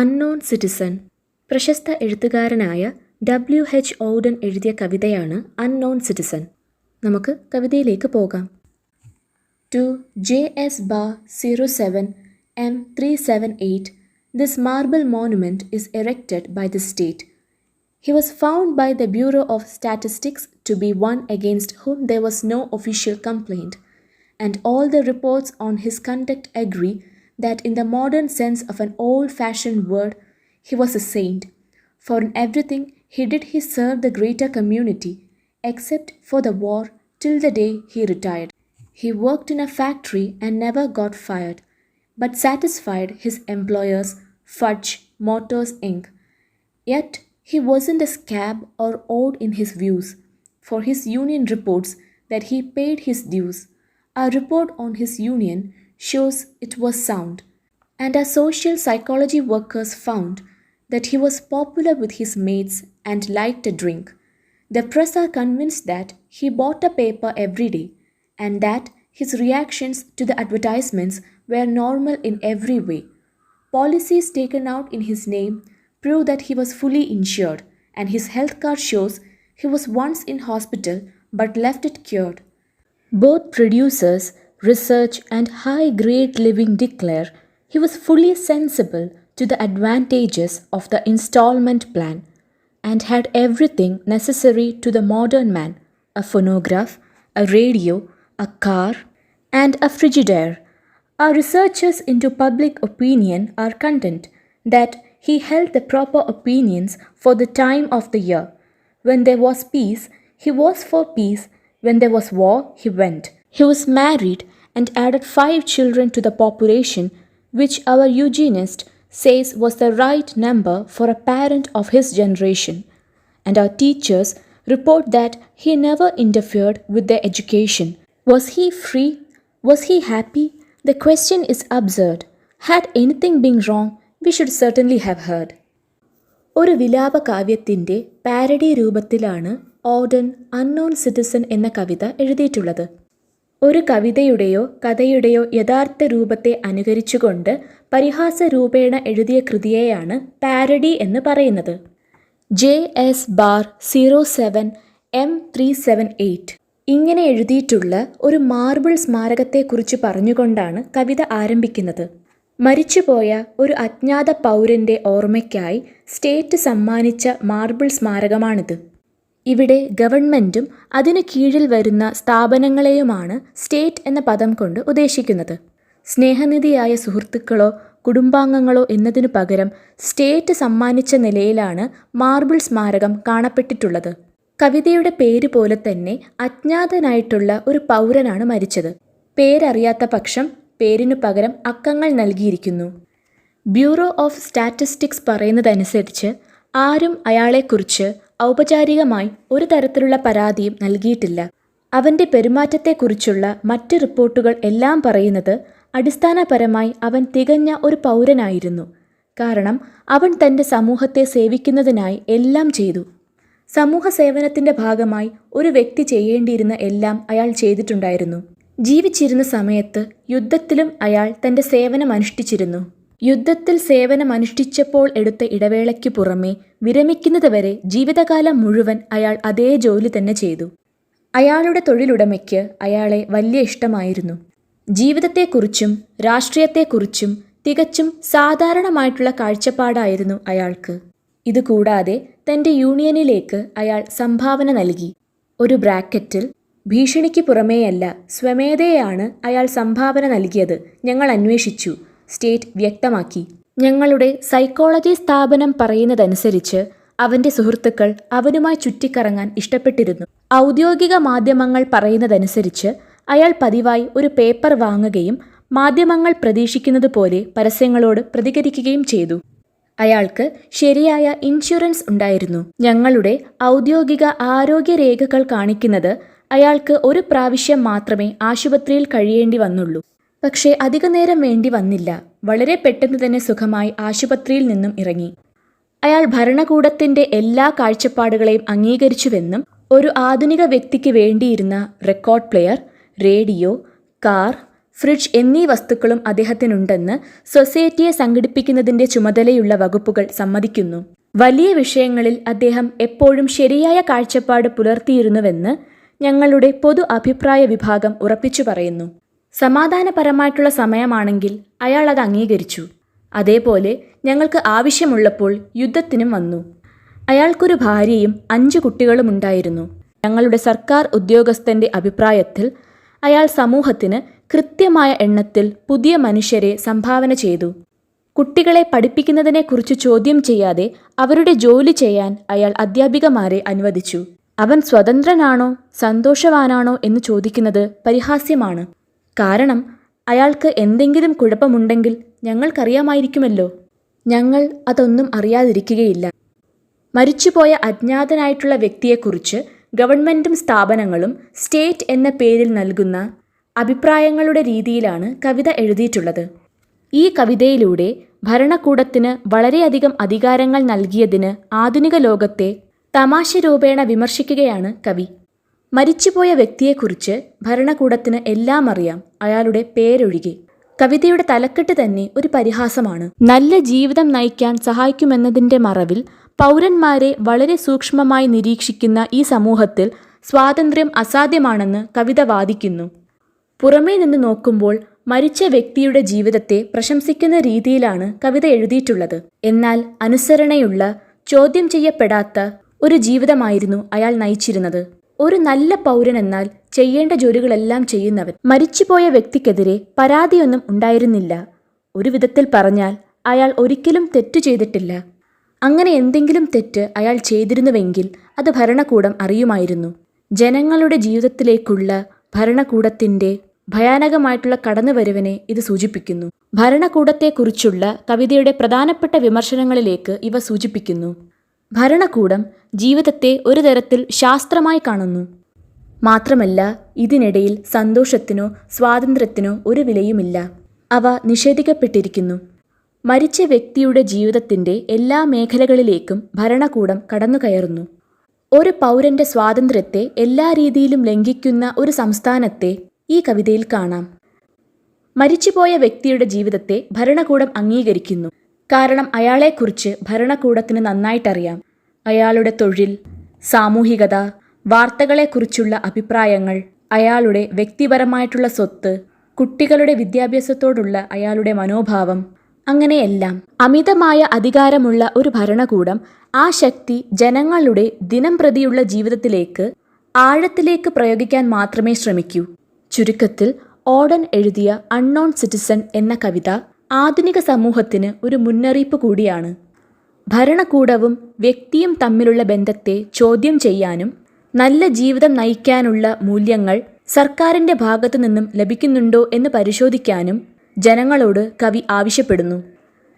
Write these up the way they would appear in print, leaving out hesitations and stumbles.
Unknown citizen. പ്രശസ്ത എഴുത്തുകാരനായ W.H. Odean എഴുതിയ കവിതയാണ് അൺനോൺ സിറ്റിസൺ. നമുക്ക് കവിതയിലേക്ക് പോകാം. To J.S. Bar 07 M 378, this marble monument is erected by the state. He was found by the Bureau of Statistics to be one against whom there was no official complaint, and all the reports on his conduct agree that in the modern sense of an old-fashioned word, he was a saint, for in everything he served the greater community, except for the war till the day he retired. He worked in a factory and never got fired, but satisfied his employers, Fudge, Motors Inc. Yet he wasn't a scab or odd in his views, for his union reports that he paid his dues. Our report on his union shows it was sound, and our social psychology workers found that he was popular with his mates and liked a drink. The press are convinced that he bought a paper every day, and that his reactions to the advertisements were normal in every way. Policies taken out in his name prove that he was fully insured, and his health card shows he was once in hospital but left it cured. Both producers, research, and high-grade living declare he was fully sensible to the advantages of the installment plan, and had everything necessary to the modern man: a phonograph, a radio, a car, and a frigidaire. Our researchers into public opinion are content that he held the proper opinions for the time of the year. When there was peace, he was for peace. When there was war, he went. He was married and added 5 children to the population, which our eugenist says was the right number for a parent of his generation. And our teachers report that he never interfered with their education. Was he free? Was he happy? The question is absurd. Had anything been wrong, we should certainly have heard. ഒരു വിലാപകാവ്യത്തിൻ്റെ parody രൂപത്തിലാണ് Odean unknown citizen എന്ന കവിത എഴുതിയിട്ടുള്ളത്. ഒരു കവിതയുടെയോ കഥയുടെയോ യഥാർത്ഥ രൂപത്തെ അനുകരിച്ചുകൊണ്ട് പരിഹാസ രൂപേണ എഴുതിയ കൃതിയെയാണ് പാരഡി എന്ന് പറയുന്നത്. J.S. Bar 07 M 378 ഇങ്ങനെ എഴുതിയിട്ടുള്ള ഒരു മാർബിൾ സ്മാരകത്തെക്കുറിച്ച് പറഞ്ഞുകൊണ്ടാണ് കവിത ആരംഭിക്കുന്നത്. മരിച്ചുപോയ ഒരു അജ്ഞാത പൗരൻ്റെ ഓർമ്മയ്ക്കായി സ്റ്റേറ്റ് സമ്മാനിച്ച മാർബിൾ സ്മാരകമാണിത്. ഇവിടെ ഗവൺമെൻറ്റും അതിനു കീഴിൽ വരുന്ന സ്ഥാപനങ്ങളെയുമാണ് സ്റ്റേറ്റ് എന്ന പദം കൊണ്ട് ഉദ്ദേശിക്കുന്നത്. സ്നേഹനിധിയായ സുഹൃത്തുക്കളോ കുടുംബാംഗങ്ങളോ എന്നതിനു പകരം സ്റ്റേറ്റ് സമ്മാനിച്ച നിലയിലാണ് മാർബിൾ സ്മാരകം കാണപ്പെട്ടിട്ടുള്ളത്. കവിതയുടെ പേര് പോലെ തന്നെ അജ്ഞാതനായിട്ടുള്ള ഒരു പൗരനാണ് മരിച്ചത്. പേരറിയാത്ത പക്ഷം പേരിനു പകരം അക്കങ്ങൾ നൽകിയിരിക്കുന്നു. ബ്യൂറോ ഓഫ് സ്റ്റാറ്റിസ്റ്റിക്സ് പറയുന്നതനുസരിച്ച് ആരും അയാളെക്കുറിച്ച് ഔപചാരികമായി ഒരു തരത്തിലുള്ള പരാതിയും നൽകിയിട്ടില്ല. അവൻ്റെ പെരുമാറ്റത്തെക്കുറിച്ചുള്ള മറ്റ് റിപ്പോർട്ടുകൾ എല്ലാം പറയുന്നത് അടിസ്ഥാനപരമായി അവൻ തികഞ്ഞ ഒരു പൗരനായിരുന്നു. കാരണം അവൻ തൻ്റെ സമൂഹത്തെ സേവിക്കുന്നതിനായി എല്ലാം ചെയ്തു. സമൂഹ സേവനത്തിൻ്റെ ഭാഗമായി ഒരു വ്യക്തി ചെയ്യേണ്ടിയിരുന്ന എല്ലാം അയാൾ ചെയ്തിട്ടുണ്ടായിരുന്നു. ജീവിച്ചിരുന്ന സമയത്ത് യുദ്ധത്തിലും അയാൾ തൻ്റെ സേവനം അനുഷ്ഠിച്ചിരുന്നു. യുദ്ധത്തിൽ സേവനമനുഷ്ഠിച്ചപ്പോൾ എടുത്ത ഇടവേളയ്ക്കു പുറമെ വിരമിക്കുന്നത് വരെ ജീവിതകാലം മുഴുവൻ അയാൾ അതേ ജോലി തന്നെ ചെയ്തു. അയാളുടെ തൊഴിലുടമയ്ക്ക് അയാളെ വലിയ ഇഷ്ടമായിരുന്നു. ജീവിതത്തെക്കുറിച്ചും രാഷ്ട്രീയത്തെക്കുറിച്ചും തികച്ചും സാധാരണമായിട്ടുള്ള കാഴ്ചപ്പാടായിരുന്നു അയാൾക്ക്. ഇതുകൂടാതെ തൻ്റെ യൂണിയനിലേക്ക് അയാൾ സംഭാവന നൽകി. ഒരു ബ്രാക്കറ്റിൽ ഭീഷണിക്ക് പുറമേയല്ല, സ്വമേധയാണ് അയാൾ സംഭാവന നൽകിയത്, ഞങ്ങൾ അന്വേഷിച്ചു, സ്റ്റേറ്റ് വ്യക്തമാക്കി. ഞങ്ങളുടെ സൈക്കോളജി സ്ഥാപനം പറയുന്നതനുസരിച്ച് അവൻ്റെ സുഹൃത്തുക്കൾ അവനുമായി ചുറ്റിക്കറങ്ങാൻ ഇഷ്ടപ്പെട്ടിരുന്നു. ഔദ്യോഗിക മാധ്യമങ്ങൾ പറയുന്നതനുസരിച്ച് അയാൾ പതിവായി ഒരു പേപ്പർ വാങ്ങുകയും മാധ്യമങ്ങൾ പ്രതീക്ഷിക്കുന്നത് പോലെ പരസ്യങ്ങളോട് പ്രതികരിക്കുകയും ചെയ്തു. അയാൾക്ക് ശരിയായ ഇൻഷുറൻസ് ഉണ്ടായിരുന്നു. ഞങ്ങളുടെ ഔദ്യോഗിക ആരോഗ്യരേഖകൾ കാണിക്കുന്നത് അയാൾക്ക് ഒരു പ്രാവശ്യം മാത്രമേ ആശുപത്രിയിൽ കഴിയേണ്ടി വന്നുള്ളൂ. പക്ഷേ അധികനേരം വേണ്ടി വന്നില്ല. വളരെ പെട്ടെന്ന് തന്നെ സുഖമായി ആശുപത്രിയിൽ നിന്നും ഇറങ്ങി. അയാൾ ഭരണകൂടത്തിൻ്റെ എല്ലാ കാഴ്ചപ്പാടുകളെയും അംഗീകരിച്ചുവെന്നും ഒരു ആധുനിക വ്യക്തിക്ക് വേണ്ടിയിരുന്ന record player, radio, car, fridge എന്നീ വസ്തുക്കളും അദ്ദേഹത്തിനുണ്ടെന്ന് സൊസൈറ്റിയെ സംഘടിപ്പിക്കുന്നതിൻ്റെ ചുമതലയുള്ള വകുപ്പുകൾ സമ്മതിക്കുന്നു. വലിയ വിഷയങ്ങളിൽ അദ്ദേഹം എപ്പോഴും ശരിയായ കാഴ്ചപ്പാട് പുലർത്തിയിരുന്നുവെന്ന് ഞങ്ങളുടെ പൊതു അഭിപ്രായ വിഭാഗം ഉറപ്പിച്ചു പറയുന്നു. സമാധാനപരമായിട്ടുള്ള സമയമാണെങ്കിൽ അയാൾ അത് അംഗീകരിച്ചു. അതേപോലെ ഞങ്ങൾക്ക് ആവശ്യമുള്ളപ്പോൾ യുദ്ധത്തിനും വന്നു. അയാൾക്കൊരു ഭാര്യയും 5 കുട്ടികളും ഉണ്ടായിരുന്നു. ഞങ്ങളുടെ സർക്കാർ ഉദ്യോഗസ്ഥൻ്റെ അഭിപ്രായത്തിൽ അയാൾ സമൂഹത്തിന് കൃത്യമായ എണ്ണത്തിൽ പുതിയ മനുഷ്യരെ സംഭാവന ചെയ്തു. കുട്ടികളെ പഠിപ്പിക്കുന്നതിനെക്കുറിച്ച് ചോദ്യം ചെയ്യാതെ അവരുടെ ജോലി ചെയ്യാൻ അയാൾ അധ്യാപികമാരെ അനുവദിച്ചു. അവൻ സ്വതന്ത്രനാണോ സന്തോഷവാനാണോ എന്ന് ചോദിക്കുന്നത് പരിഹാസ്യമാണ്. കാരണം അയാൾക്ക് എന്തെങ്കിലും കുഴപ്പമുണ്ടെങ്കിൽ ഞങ്ങൾക്കറിയാമായിരിക്കുമല്ലോ. ഞങ്ങൾ അതൊന്നും അറിയാതിരിക്കുകയില്ല. മരിച്ചുപോയ അജ്ഞാതനായിട്ടുള്ള വ്യക്തിയെക്കുറിച്ച് ഗവൺമെൻറ്റും സ്ഥാപനങ്ങളും സ്റ്റേറ്റ് എന്ന പേരിൽ നൽകുന്ന അഭിപ്രായങ്ങളുടെ രീതിയിലാണ് കവിത എഴുതിയിട്ടുള്ളത്. ഈ കവിതയിലൂടെ ഭരണകൂടത്തിന് വളരെയധികം അധികാരങ്ങൾ നൽകിയതിന് ആധുനിക ലോകത്തെ തമാശ രൂപേണ വിമർശിക്കുകയാണ് കവി. മരിച്ചുപോയ വ്യക്തിയെക്കുറിച്ച് ഭരണകൂടത്തിന് എല്ലാം അറിയാം, അയാളുടെ പേരൊഴികെ. കവിതയുടെ തലക്കെട്ട് തന്നെ ഒരു പരിഹാസമാണ്. നല്ല ജീവിതം നയിക്കാൻ സഹായിക്കുമെന്നതിൻ്റെ മറവിൽ പൗരന്മാരെ വളരെ സൂക്ഷ്മമായി നിരീക്ഷിക്കുന്ന ഈ സമൂഹത്തിൽ സ്വാതന്ത്ര്യം അസാധ്യമാണെന്ന് കവിത വാദിക്കുന്നു. പുറമേ നിന്ന് നോക്കുമ്പോൾ മരിച്ച വ്യക്തിയുടെ ജീവിതത്തെ പ്രശംസിക്കുന്ന രീതിയിലാണ് കവിത എഴുതിയിട്ടുള്ളത്. എന്നാൽ അനുസരണയുള്ള, ചോദ്യം ചെയ്യപ്പെടാത്ത ഒരു ജീവിതമായിരുന്നു അയാൾ നയിച്ചിരുന്നത്. ഒരു നല്ല പൗരൻ എന്നാൽ ചെയ്യേണ്ട ജോലികളെല്ലാം ചെയ്യുന്നവൻ. മരിച്ചുപോയ വ്യക്തിക്കെതിരെ പരാതിയൊന്നും ഉണ്ടായിരുന്നില്ല. ഒരു വിധത്തിൽ പറഞ്ഞാൽ അയാൾ ഒരിക്കലും തെറ്റു ചെയ്തിട്ടില്ല. അങ്ങനെ എന്തെങ്കിലും തെറ്റ് അയാൾ ചെയ്തിരുന്നുവെങ്കിൽ അത് ഭരണകൂടം അറിയുമായിരുന്നു. ജനങ്ങളുടെ ജീവിതത്തിലേക്കുള്ള ഭരണകൂടത്തിൻ്റെ ഭയാനകമായിട്ടുള്ള കടന്നുവരവിനെ ഇത് സൂചിപ്പിക്കുന്നു. ഭരണകൂടത്തെക്കുറിച്ചുള്ള കവിതയുടെ പ്രധാനപ്പെട്ട വിമർശനങ്ങളിലേക്ക് ഇവ സൂചിപ്പിക്കുന്നു. ഭരണകൂടം ജീവിതത്തെ ഒരു തരത്തിൽ ശാസ്ത്രമായി കാണുന്നു. മാത്രമല്ല ഇതിനിടയിൽ സന്തോഷത്തിനോ സ്വാതന്ത്ര്യത്തിനോ ഒരു വിലയുമില്ല. അവ നിഷേധിക്കപ്പെട്ടിരിക്കുന്നു. മരിച്ച വ്യക്തിയുടെ ജീവിതത്തിൻ്റെ എല്ലാ മേഖലകളിലേക്കും ഭരണകൂടം കടന്നുകയറുന്നു. ഒരു പൗരൻ്റെ സ്വാതന്ത്ര്യത്തെ എല്ലാ രീതിയിലും ലംഘിക്കുന്ന ഒരു സംസ്ഥാനത്തെ ഈ കവിതയിൽ കാണാം. മരിച്ചുപോയ വ്യക്തിയുടെ ജീവിതത്തെ ഭരണകൂടം അംഗീകരിക്കുന്നു. കാരണം അയാളെക്കുറിച്ച് ഭരണകൂടത്തിന് നന്നായിട്ടറിയാം. അയാളുടെ തൊഴിൽ, സാമൂഹികത, വാർത്തകളെക്കുറിച്ചുള്ള അഭിപ്രായങ്ങൾ, അയാളുടെ വ്യക്തിപരമായിട്ടുള്ള സ്വത്ത്, കുട്ടികളുടെ വിദ്യാഭ്യാസത്തോടുള്ള അയാളുടെ മനോഭാവം, അങ്ങനെയെല്ലാം. അമിതമായ അധികാരമുള്ള ഒരു ഭരണകൂടം ആ ശക്തി ജനങ്ങളുടെ ദിനംപ്രതിയുള്ള ജീവിതത്തിലേക്ക് ആഴത്തിലേക്ക് പ്രയോഗിക്കാൻ മാത്രമേ ശ്രമിക്കൂ. ചുരുക്കത്തിൽ ഓഡൻ എഴുതിയ അൺനോൺ സിറ്റിസൺ എന്ന കവിത ആധുനിക സമൂഹത്തിന് ഒരു മുന്നറിയിപ്പ് കൂടിയാണ്. ഭരണകൂടവും വ്യക്തിയും തമ്മിലുള്ള ബന്ധത്തെ ചോദ്യം ചെയ്യാനും നല്ല ജീവിതം നയിക്കാനുള്ള മൂല്യങ്ങൾ സർക്കാരിൻ്റെ ഭാഗത്തു നിന്നും ലഭിക്കുന്നുണ്ടോ എന്ന് പരിശോധിക്കാനും ജനങ്ങളോട് കവി ആവശ്യപ്പെടുന്നു.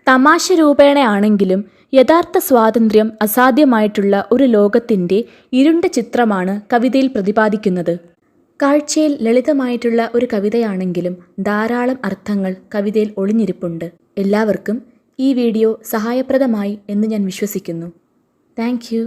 തമാശ രൂപേണയാണെങ്കിലും യഥാർത്ഥ സ്വാതന്ത്ര്യം അസാധ്യമായിട്ടുള്ള ഒരു ലോകത്തിൻ്റെ ഇരുണ്ട ചിത്രമാണ് കവിതയിൽ പ്രതിപാദിക്കുന്നത്. കാഴ്ചയിൽ ലളിതമായിട്ടുള്ള ഒരു കവിതയാണെങ്കിലും ധാരാളം അർത്ഥങ്ങൾ കവിതയിൽ ഒളിഞ്ഞിരിപ്പുണ്ട്. എല്ലാവർക്കും ഈ വീഡിയോ സഹായപ്രദമായി എന്ന് ഞാൻ വിശ്വസിക്കുന്നു. Thank you.